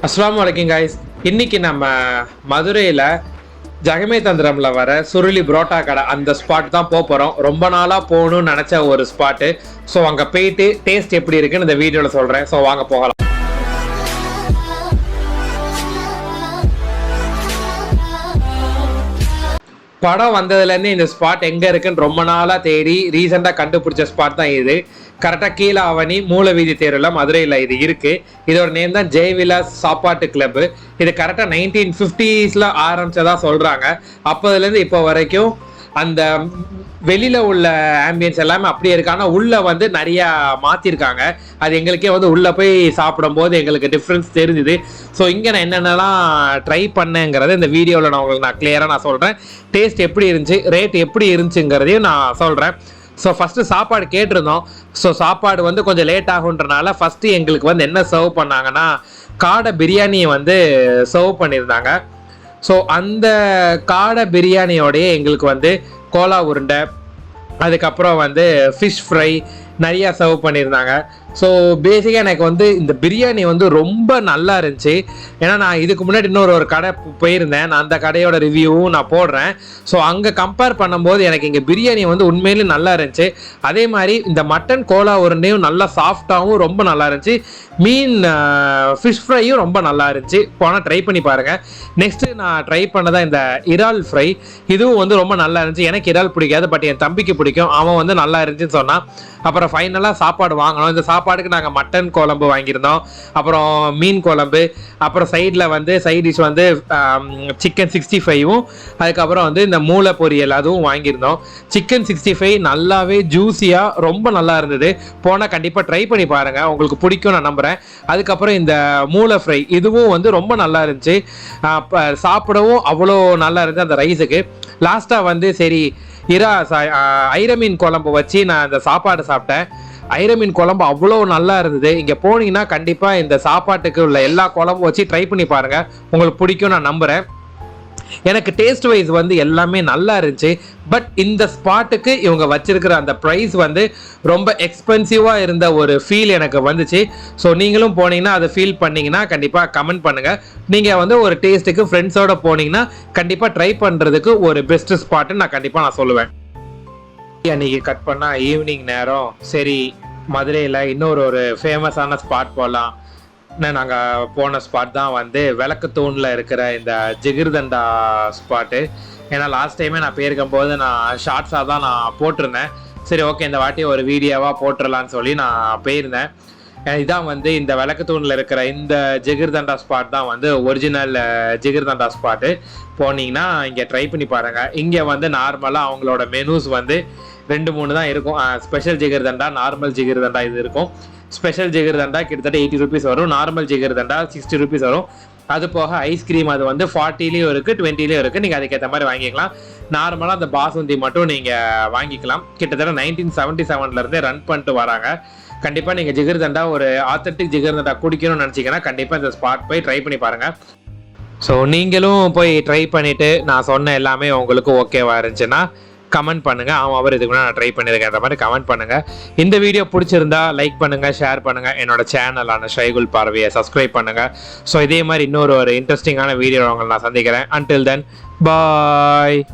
அஸ்ஸலாமு அலைக்கும் காய்ஸ். இன்னைக்கு நம்ம மதுரையில் ஜகமே தந்திரம்ல வர சுருளி புரோட்டா கடை அந்த ஸ்பாட் தான் போகிறோம். ரொம்ப நாளாக போகணும்னு நினச்ச ஒரு ஸ்பாட்டு. ஸோ அங்கே போயிட்டு டேஸ்ட் எப்படி இருக்குன்னு இந்த வீடியோவில் சொல்கிறேன். ஸோ வாங்க போகலாம். படம் வந்ததுலேருந்து இந்த ஸ்பாட் எங்கே இருக்குன்னு ரொம்ப நாளாக தேடி ரீசெண்டாக கண்டுபிடிச்ச ஸ்பாட் தான் இது. கரெக்டாக கீழே அவனி மூலவீதி தேர்வில் மதுரையில் இது இருக்குது. இதோட நேம் தான் ஜெய்விலாஸ் சாப்பாட்டு கிளப்பு. இது கரெக்டாக 1950s ஆரம்பித்ததாக சொல்கிறாங்க. அப்போதுலேருந்து இப்போ வரைக்கும் அந்த வெளியில் உள்ள ஆம்பியன்ஸ் எல்லாமே அப்படியே இருக்கு. ஆனால் உள்ளே வந்து நிறையா மாற்றிருக்காங்க. அது எங்களுக்கே வந்து உள்ளே போய் சாப்பிடும்போது எங்களுக்கு டிஃப்ரென்ஸ் தெரிஞ்சுது. ஸோ இங்கே நான் என்னென்னலாம் ட்ரை பண்ணேங்கிறத இந்த வீடியோவில் நான் உங்களுக்கு கிளியராக சொல்கிறேன். டேஸ்ட் எப்படி இருந்துச்சு, ரேட் எப்படி இருந்துச்சுங்கிறதையும் நான் சொல்கிறேன். ஸோ ஃபஸ்ட்டு சாப்பாடு கேட்டிருந்தோம். ஸோ சாப்பாடு வந்து கொஞ்சம் லேட் ஆகுன்றனால ஃபஸ்ட்டு எங்களுக்கு வந்து என்ன சர்வ் பண்ணாங்கன்னா காடை பிரியாணியை வந்து சர்வ் பண்ணியிருந்தாங்க. ஸோ அந்த காடை பிரியாணியோடையே எங்களுக்கு வந்து கோலா உருண்டை, அதுக்கப்புறம் வந்து ஃபிஷ் ஃப்ரை நிறையா சர்வ் பண்ணியிருந்தாங்க. ஸோ பேசிக்காக எனக்கு வந்து இந்த பிரியாணி வந்து ரொம்ப நல்லா இருந்துச்சு. ஏன்னா நான் இதுக்கு முன்னாடி இன்னொரு கடை போயிருந்தேன். நான் அந்த கடையோட ரிவ்யூவும் நான் போடுறேன். ஸோ அங்கே கம்பேர் பண்ணும்போது எனக்கு இங்கே பிரியாணி வந்து உண்மையிலே நல்லா இருந்துச்சு. அதே மாதிரி இந்த மட்டன் கோலா உருண்டையும் நல்லா சாஃப்டாகவும் ரொம்ப நல்லா இருந்துச்சு. மீன் ஃபிஷ் ஃப்ரையும் ரொம்ப நல்லா இருந்துச்சு. போனால் ட்ரை பண்ணி பாருங்கள். நெக்ஸ்ட்டு நான் ட்ரை பண்ணதான் இந்த இறால் ஃப்ரை. இதுவும் வந்து ரொம்ப நல்லா இருந்துச்சு. எனக்கு இறால் பிடிக்காது, பட் என் தம்பிக்கு பிடிக்கும். அவன் வந்து நல்லா இருந்துச்சுன்னு சொன்னான். அப்புறம் ஃபைனலாக சாப்பாடு வாங்கினோம். இந்த சாப்பாடுக்கு நாங்கள் மட்டன் குழம்பு வாங்கியிருந்தோம், அப்புறம் மீன் குழம்பு, அப்புறம் சைடில் வந்து சைட் டிஷ் வந்து சிக்கன் 65வும், அதுக்கப்புறம் வந்து இந்த மூளை பொரியல் அதுவும் வாங்கியிருந்தோம். சிக்கன் 65 நல்லாவே ஜூஸியாக ரொம்ப நல்லா இருந்தது. போனால் கண்டிப்பாக ட்ரை பண்ணி பாருங்கள், உங்களுக்கு பிடிக்கும் நான் நம்புகிறேன். அதுக்கப்புறம் இந்த மூளை ஃப்ரை இதுவும் வந்து ரொம்ப நல்லா இருந்துச்சு. சாப்பிடவும் அவ்வளோ நல்லா இருந்துச்சு அந்த ரைஸுக்கு. லாஸ்ட்டாக வந்து சரி ஐரமீன் குழம்பு வச்சு நான் இந்த சாப்பாடு சாப்பிட்டேன். ஐரமீன் குழம்பு அவ்வளோ நல்லா இருந்தது. இங்கே போனீங்கன்னா கண்டிப்பாக இந்த சாப்பாட்டுக்கு உள்ள எல்லா குழம்பும் வச்சு ட்ரை பண்ணி பாருங்கள், உங்களுக்கு பிடிக்கும் நான் நம்புகிறேன். எனக்கு டேஸ்ட் வைஸ் வந்து எல்லாமே நல்லா இருந்துச்சு. பட் இந்த ஸ்பாட்டுக்கு இவங்க வச்சிருக்கிற அந்த ப்ரைஸ் வந்து ரொம்ப எக்ஸ்பென்சிவாக இருந்த ஒரு ஃபீல் எனக்கு வந்துச்சு. ஸோ நீங்களும் போனீங்கன்னா அதை ஃபீல் பண்ணிங்கன்னா கண்டிப்பாக கமெண்ட் பண்ணுங்கள். நீங்கள் வந்து ஒரு டேஸ்ட்டுக்கு ஃப்ரெண்ட்ஸோடு போனீங்கன்னா கண்டிப்பாக ட்ரை பண்ணுறதுக்கு ஒரு பெஸ்ட்டு ஸ்பாட்டுன்னு நான் கண்டிப்பாக சொல்லுவேன். அன்றைக்கி கட் பண்ணால் ஈவினிங் நேரம் சரி மதுரையில் ஒரு ஃபேமஸான ஸ்பாட் போகலாம். நாங்கள் போன ஸ்பாட் தான் வந்து விளக்கு தூணில் இருக்கிற இந்த ஜிகிர்தண்டா ஸ்பாட்டு. ஏன்னா லாஸ்ட் டைமே நான் போயிருக்கும் போது நான் ஷார்ட்ஸாக தான் நான் போட்டிருந்தேன். சரி ஓகே இந்த வாட்டி ஒரு வீடியோவாக போட்டுடலான்னு சொல்லி நான் போயிருந்தேன். இதான் வந்து இந்த விளக்கு தூணில் இருக்கிற இந்த ஜிகிர்தண்டா ஸ்பாட் தான் வந்து ஒரிஜினல் ஜிகிர்தண்டா ஸ்பாட்டு. போனீங்கன்னா இங்கே ட்ரை பண்ணி பாருங்கள். இங்கே வந்து நார்மலாக அவங்களோட மெனூஸ் வந்து 2-3 தான் இருக்கும். ஸ்பெஷல் ஜிகிர்தண்டா, நார்மல் ஜிகிர்தண்டா இது இருக்கும். ஸ்பெஷல் ஜிகிர்தண்டா கிட்டத்தட்ட 80 rupees வரும். நார்மல் ஜிகிர்தண்டா 60 rupees வரும். அது போக ஐஸ்கிரீம் அது வந்து 40லேயும் இருக்குது, 20லேயும் இருக்குது. நீங்கள் அதுக்கேற்ற மாதிரி வாங்கிக்கலாம். நார்மலாக அந்த பாசுந்தி மட்டும் நீங்கள் வாங்கிக்கலாம். கிட்டத்தட்ட 1977 ரன் பண்ணிட்டு வராங்க. கண்டிப்பாக நீங்கள் ஜிகிர்தண்டா ஒரு ஆத்தென்டிக் ஜிகிர்தண்டா குடிக்கணும்னு நினச்சிங்கன்னா கண்டிப்பாக இந்த ஸ்பாட் போய் ட்ரை பண்ணி பாருங்கள். ஸோ நீங்களும் போய் ட்ரை பண்ணிவிட்டு நான் சொன்ன எல்லாமே உங்களுக்கு ஓகேவா இருந்துச்சுன்னா கமெண்ட் பண்ணுங்கள். அவர் இதுக்கு நான் ட்ரை பண்ணியிருக்கேன் மாதிரி கமெண்ட் பண்ணுங்கள். இந்த வீடியோ பிடிச்சிருந்தா லைக் பண்ணுங்கள், ஷேர் பண்ணுங்கள். என்னோட சேனலான ஷைகுல் பார்வையை சப்ஸ்கிரைப் பண்ணுங்கள். ஸோ இதே மாதிரி இன்னொரு இன்ட்ரெஸ்டிங்கான வீடியோ உங்களை நான் சந்திக்கிறேன். அன்டில் தென் பாய்.